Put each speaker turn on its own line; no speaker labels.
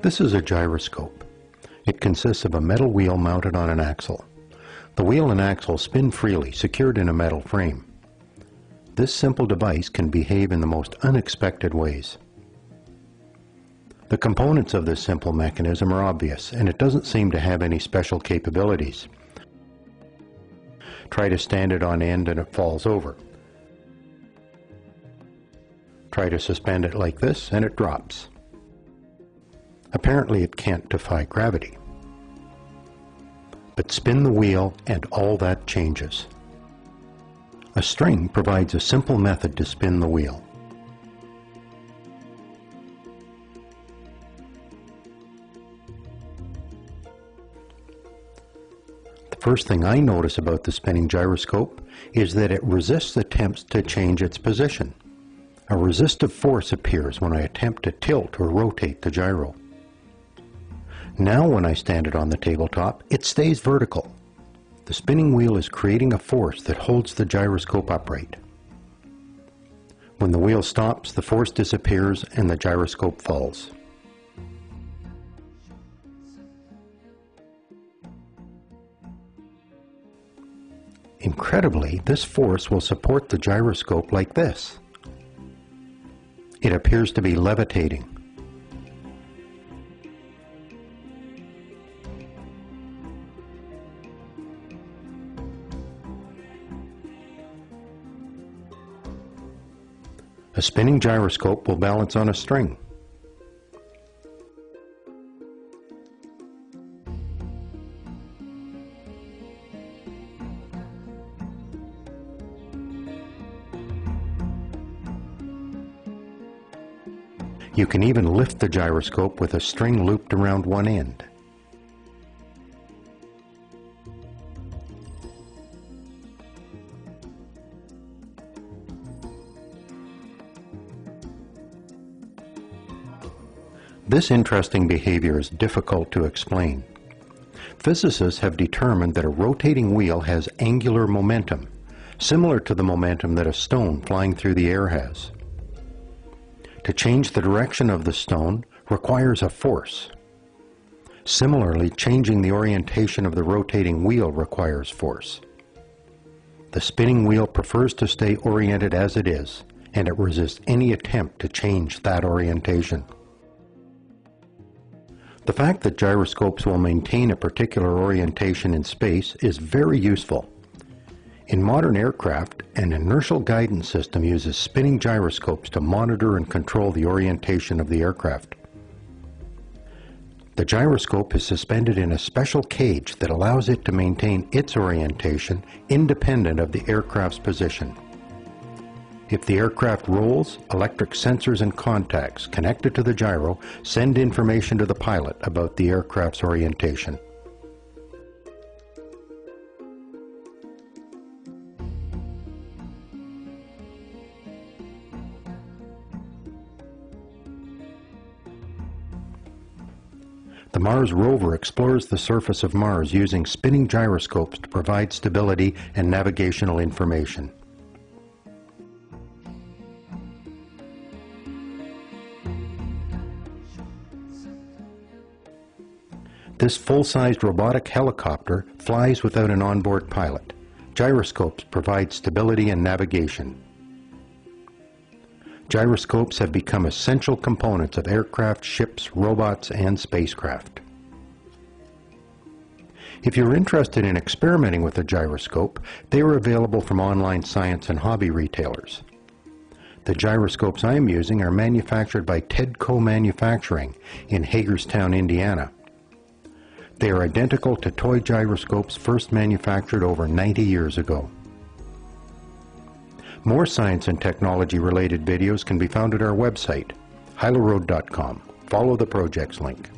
This is a gyroscope. It consists of a metal wheel mounted on an axle. The wheel and axle spin freely, secured in a metal frame. This simple device can behave in the most unexpected ways. The components of this simple mechanism are obvious, and it doesn't seem to have any special capabilities. Try to stand it on end and it falls over. Try to suspend it like this and it drops. Apparently it can't defy gravity. But spin the wheel and all that changes. A string provides a simple method to spin the wheel. The first thing I notice about the spinning gyroscope is that it resists attempts to change its position. A resistive force appears when I attempt to tilt or rotate the gyro. Now when I stand it on the tabletop, it stays vertical. The spinning wheel is creating a force that holds the gyroscope upright. When the wheel stops, the force disappears and the gyroscope falls. Incredibly, this force will support the gyroscope like this. It appears to be levitating. A spinning gyroscope will balance on a string. You can even lift the gyroscope with a string looped around one end. This interesting behavior is difficult to explain. Physicists have determined that a rotating wheel has angular momentum, similar to the momentum that a stone flying through the air has. To change the direction of the stone requires a force. Similarly, changing the orientation of the rotating wheel requires force. The spinning wheel prefers to stay oriented as it is, and it resists any attempt to change that orientation. The fact that gyroscopes will maintain a particular orientation in space is very useful. In modern aircraft, an inertial guidance system uses spinning gyroscopes to monitor and control the orientation of the aircraft. The gyroscope is suspended in a special cage that allows it to maintain its orientation independent of the aircraft's position. If the aircraft rolls, electric sensors and contacts connected to the gyro send information to the pilot about the aircraft's orientation. The Mars rover explores the surface of Mars using spinning gyroscopes to provide stability and navigational information. This full-sized robotic helicopter flies without an onboard pilot. Gyroscopes provide stability and navigation. Gyroscopes have become essential components of aircraft, ships, robots, and spacecraft. If you're interested in experimenting with a gyroscope, they are available from online science and hobby retailers. The gyroscopes I am using are manufactured by Tedco Manufacturing in Hagerstown, Indiana. They are identical to toy gyroscopes first manufactured over 90 years ago. More science and technology related videos can be found at our website, hylaroad.com. Follow the project's link.